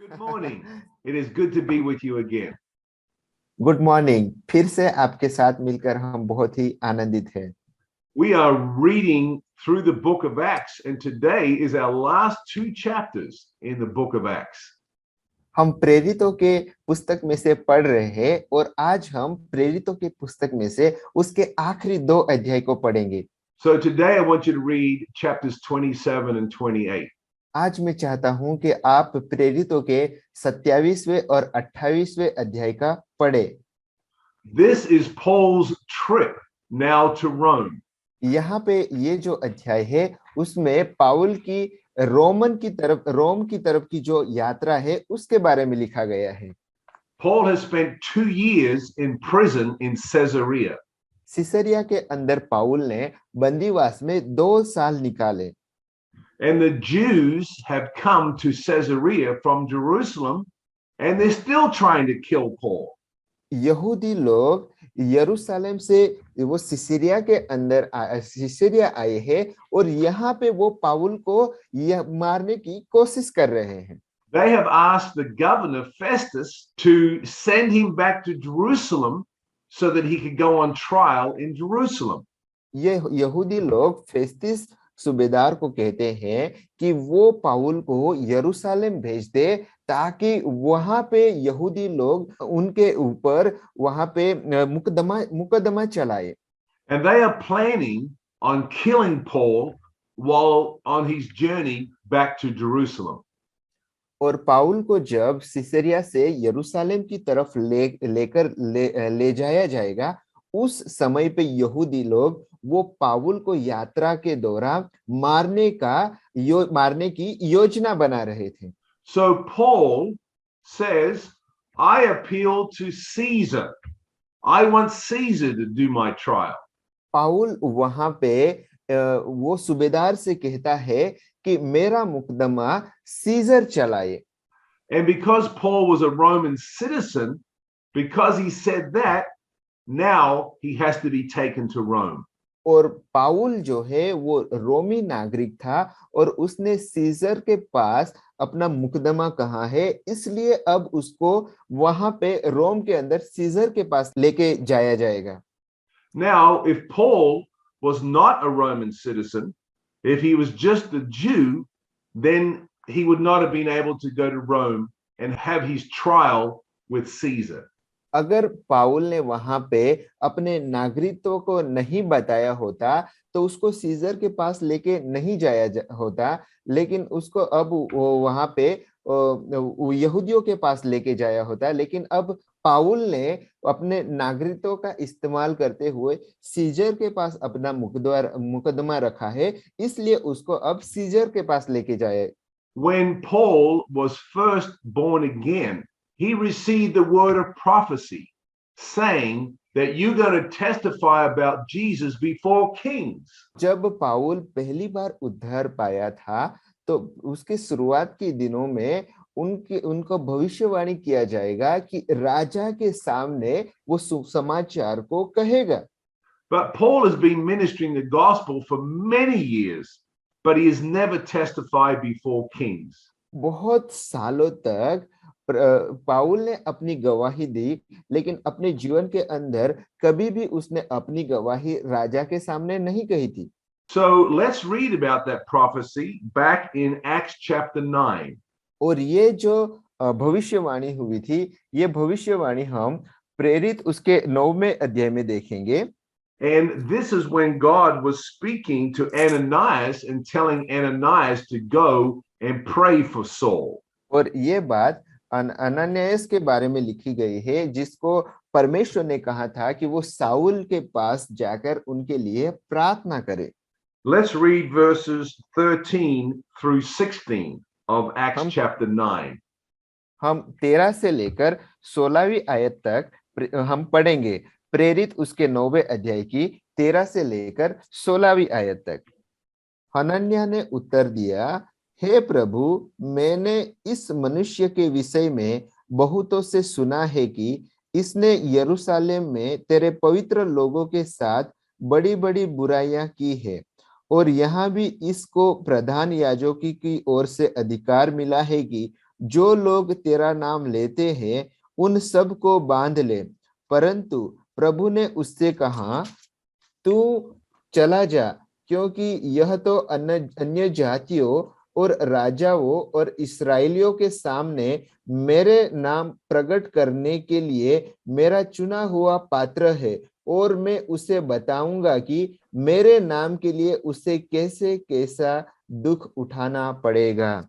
Good morning. It is good to be with you again. Good morning. फिर से आपके साथ मिलकर हम बहुत ही आनंदित हैं। We are reading through the book of Acts, and today is our last two chapters in the book of Acts. हम प्रेरितों के पुस्तक में से पढ़ रहे हैं और आज हम प्रेरितों के पुस्तक में से उसके आखिरी 2 अध्याय को पढ़ेंगे। So today I want you to read chapters 27 and 28. आज मैं चाहता हूं कि आप प्रेरितों के 27वें और 28वें अध्याय का पढ़े। This is Paul's trip now to Rome. यहाँ पे ये जो अध्याय है उसमें पाउल की रोम की तरफ की जो यात्रा है उसके बारे में लिखा गया है। Paul has spent 2 years in prison in Caesarea. सिसरिया के अंदर पाउल ने बंदीवास में 2 साल निकाले। And the Jews have come to Caesarea from Jerusalem, and they're still trying to kill Paul. यहूदी लोग यरूशलेम से वो सिसरिया आए हैं और यहाँ पे वो पाउल को मारने की कोशिश कर रहे हैं। They have asked the governor Festus to send him back to Jerusalem so that he could go on trial in Jerusalem. ये यहूदी लोग फेस्टिस सूबेदार को कहते हैं कि वो पाउल को यरूशलेम भेज दे ताकि वहां पे यहूदी लोग उनके ऊपर वहां पे मुकदमा चलाए। And they are planning on killing Paul while on his journey back to Jerusalem. और पाउल को जब सिसरिया से यरूशलेम की तरफ ले जाया जाएगा उस समय पे यहूदी लोग वो पाउल को यात्रा के दौरान मारने की योजना बना रहे थे। So Paul says, I appeal to Caesar. I want Caesar to do my trial. पाउल वहां पे वो सूबेदार से कहता है कि मेरा मुकदमा सीजर चलाए। And because Paul was a Roman citizen, because he said that, now he has to be taken to Rome. और पाउल जो है वो रोमी नागरिक था और उसने सीजर के पास अपना मुकदमा कहा है, इसलिए अब उसको वहां पे रोम के अंदर सीजर के पास लेके जाया जाएगा। Now, if Paul was not a Roman citizen, if he was just a Jew, then he would not have been able to go to Rome and have his trial with Caesar. अगर पाउल ने वहां पे अपने नागरिकत्व को नहीं बताया होता तो उसको सीजर के पास लेके नहीं जाया होता, लेकिन उसको अब वहां पे यहूदियों के पास लेके जाया होता। लेकिन अब पाउल ने अपने नागरिकत्व का इस्तेमाल करते हुए सीजर के पास अपना मुकदमा रखा है, इसलिए उसको अब सीजर के पास लेके जाए। When Paul was first born again, he received the word of prophecy saying that you're going to testify about Jesus before kings. जब पाउल पहली बार उद्धार पाया था तो उसके शुरुआत के दिनों में उनको भविष्यवाणी किया जाएगा कि राजा के सामने वो सुसमाचार को कहेगा। But Paul has been ministering the gospel for many years, but he has never testified before kings. बहुत सालों तक पाउल ने अपनी गवाही दी, लेकिन अपने जीवन के अंदर कभी भी उसने अपनी गवाही राजा के सामने नहीं कही थी। So let's read about that prophecy back in Acts chapter 9. और ये जो भविष्यवाणी हुई थी, ये भविष्यवाणी हम प्रेरित उसके 9वें अध्याय में देखेंगे। And this is when God was speaking to Ananias and telling Ananias to go and pray for Saul. और ये बात अननियास के बारे में लिखी गई है, जिसको परमेश्वर ने कहा था कि वो साउल के पास जाकर उनके लिए प्रार्थना करे। Let's read verses 13 through 16 of Acts chapter 9. हम 13 से लेकर 16वीं आयत तक हम पढ़ेंगे। प्रेरित उसके 9वें अध्याय की 13 से लेकर 16वीं आयत तक। हनन्याह ने उत्तर दिया, हे प्रभु, मैंने इस मनुष्य के विषय में बहुतों से सुना है कि इसने यरूशलेम में तेरे पवित्र लोगों के साथ बड़ी बड़ी बुराइयां की है, और यहाँ भी इसको प्रधान याजकों की ओर से अधिकार मिला है कि जो लोग तेरा नाम लेते हैं उन सब को बांध ले। परंतु प्रभु ने उससे कहा, तू चला जा, क्योंकि यह तो अन्य जातियों और राजाओं और इस्राएलियों के सामने मेरे नाम प्रकट करने के लिए मेरा चुना हुआ पात्र है, और मैं उसे बताऊंगा कि मेरे नाम के लिए उसे कैसे कैसा दुख उठाना पड़ेगा।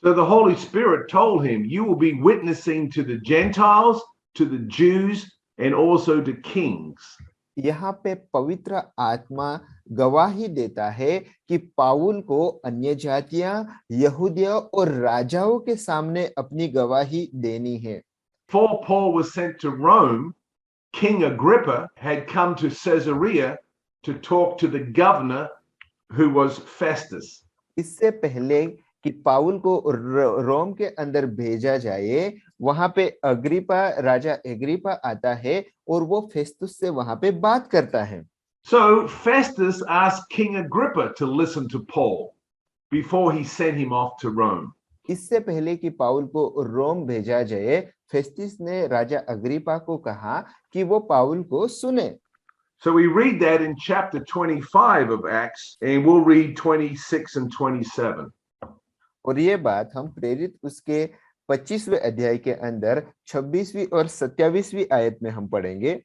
So the Holy Spirit told him, you will be witnessing to the Gentiles, to the Jews, and also to kings. यहाँ पे पवित्र आत्मा गवाही देता है कि पाउल को अन्य जातियां, यहूदियों और राजाओं के सामने अपनी गवाही देनी है। Before Paul was sent to Rome, King Agrippa had come to Caesarea to talk to the governor who was Festus. इससे पहले कि पाउल को रोम के अंदर भेजा जाए, वहां पे राजा अग्रिपा आता है और वो फेस्तुस से वहां पे बात करता है। So Festus asked King Agrippa to listen to Paul before he sent him off to Rome. इससे पहले कि पाउल को रोम भेजा जाए, फेस्तुस ने राजा अग्रिपा को कहा कि वो पाउल को सुने। So we read that in chapter 25 of Acts, and we'll read 26 and 27. और ये बात हम प्रेरित उसके 25वें अध्याय के अंदर 26वीं और 27वीं आयत में हम पढ़ेंगे।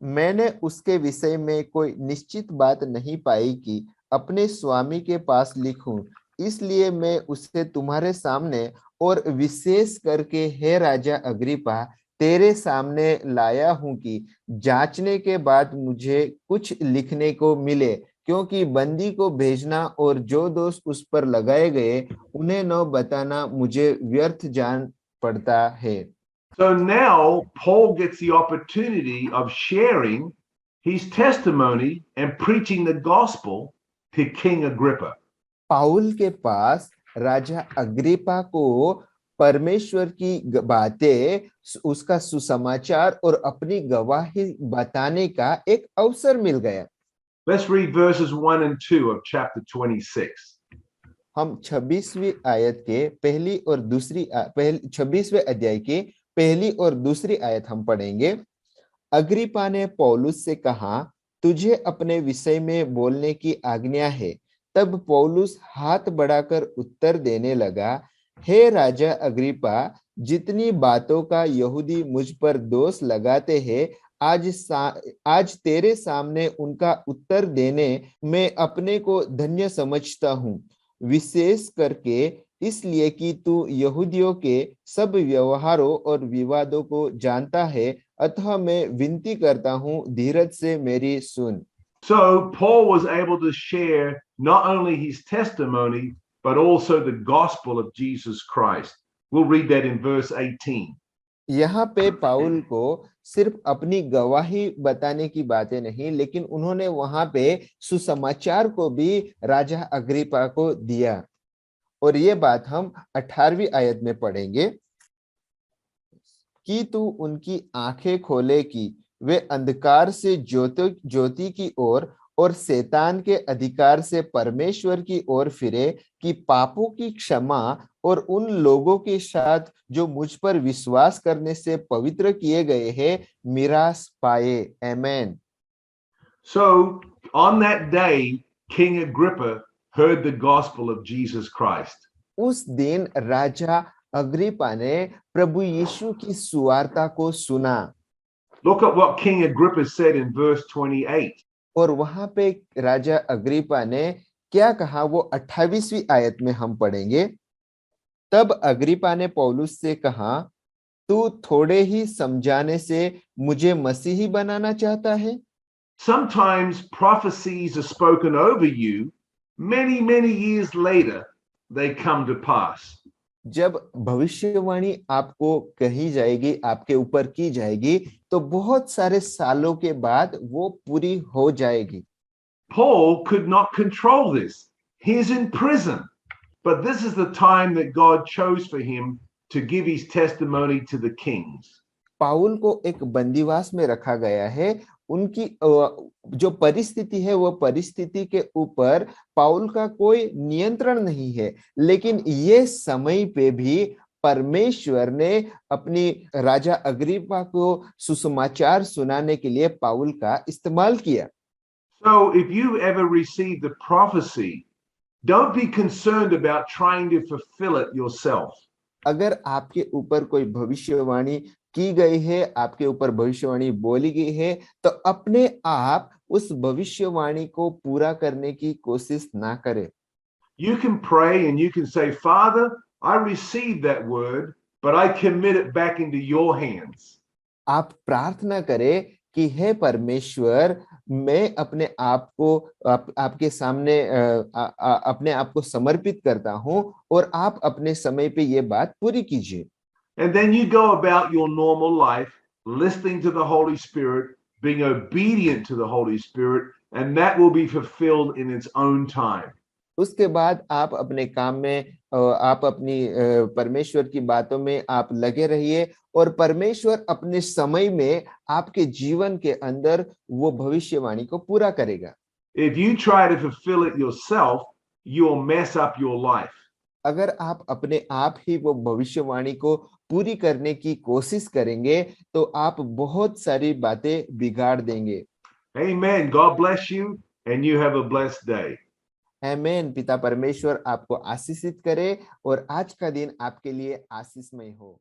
मैंने उसके विषय में कोई निश्चित बात नहीं पाई कि अपने स्वामी के पास लिखूं, इसलिए मैं उसे तुम्हारे सामने और विशेष करके हे राजा अग्रिपा तेरे सामने लाया हूं कि जांचने के बाद मुझे कुछ लिखने को मिले, क्योंकि बंदी को भेजना और जो दोष उस पर लगाए गए उन्हें न बताना मुझे व्यर्थ जान पड़ता है। So now Paul gets the opportunity of sharing his testimony and preaching the gospel to King Agrippa. पाउल के पास राजा अग्रिपा को परमेश्वर की बातें, उसका सुसमाचार और अपनी गवाही बताने का एक अवसर मिल गया। Let's read verses 1 and 2 of chapter 26. हम 26वीं आयत के 26वें अध्याय की पहली और दूसरी आयत हम पढ़ेंगे। अग्रिपा ने पौलुस से कहा, तुझे अपने विषय में बोलने की आज्ञा है। तब पौलुस हाथ बढ़ाकर उत्तर देने लगा, हे राजा अग्रिपा, जितनी बातों का यहूदी मुझ पर दोष लगाते हैं, आज तेरे सामने उनका उत्तर देने में अपने को धन्य समझता हूँ, विशेष करके इसलिए कि तू यहूदियों के सब व्यवहारों और विवादों को जानता है, अतः मैं विनती करता हूँ, धीरज से मेरी सुन। So Paul was able to share not only his testimony but also the gospel of Jesus Christ. We'll read that in verse 18. यहाँ पे पाउल को सिर्फ अपनी गवाही बताने की बातें नहीं, लेकिन उन्होंने वहां पे सुसमाचार को भी राजा अग्रिपा को दिया। और ये बात हम 18वीं आयत में पढ़ेंगे कि तू उनकी आंखें खोले कि वे अंधकार से ज्योति की ओर और शैतान के अधिकार से परमेश्वर की ओर फिरे, कि पापों की क्षमा और उन लोगों के साथ जो मुझ पर विश्वास करने से पवित्र किए गए हैं मिरास पाए। आमेन। So on that day, King Agrippa heard the gospel of Jesus Christ. उस दिन राजा अग्रिपा ने प्रभु यीशु की सुवार्ता को सुना। Look at what King Agrippa said in verse 28. और वहां पे राजा अग्रिपा ने क्या कहा, वो 28वीं आयत में हम पढ़ेंगे। तब अग्रिपा ने पौलुस से कहा, तू थोड़े ही समझाने से मुझे मसीही बनाना चाहता है? Sometimes prophecies are spoken over you, many years later they come to pass. जब भविष्यवाणी आपको कही जाएगी, आपके ऊपर की जाएगी, तो बहुत सारे सालों के बाद वो पूरी हो जाएगी। Paul could not control this. He is in prison. But this is the time that God chose for him to give his testimony to the kings. पाउल को एक बंदीवास में रखा गया है, उनकी जो परिस्थिति है वो परिस्थिति के ऊपर पाउल का कोई नियंत्रण नहीं है, लेकिन ये समय पे भी परमेश्वर ने अपनी राजा अग्रिप्पा को सुसमाचार सुनाने के लिए पाउल का इस्तेमाल किया। So if you ever received a prophecy, don't be concerned about trying to fulfill it yourself. अगर आपके ऊपर कोई भविष्यवाणी की गई है, आपके ऊपर भविष्यवाणी बोली गई है, तो अपने आप उस भविष्यवाणी को पूरा करने की कोशिश ना करें। You can pray and you can say, Father, I received that word, but I commit it back into your hands. आप प्रार्थना करें कि हे परमेश्वर, मैं अपने आप को आपके सामने अपने आप को समर्पित करता हूं और आप अपने समय पे ये बात पूरी कीजिए। And then you go about your normal life, listening to the Holy Spirit, being obedient to the Holy Spirit, and that will be fulfilled in its own time. उसके बाद आप अपने काम में आप अपनी परमेश्वर की बातों में आप लगे रहिए और परमेश्वर अपने समय में आपके जीवन के अंदर वो भविष्यवाणी को पूरा करेगा। If you try to fulfill it yourself, you'll mess up your life. अगर आप अपने आप ही वो भविष्यवाणी को पूरी करने की कोशिश करेंगे तो आप बहुत सारी बातें बिगाड़ देंगे। Amen. God bless you and you have a blessed day. आमीन। पिता परमेश्वर आपको आशीषित करे और आज का दिन आपके लिए आशीषमय हो।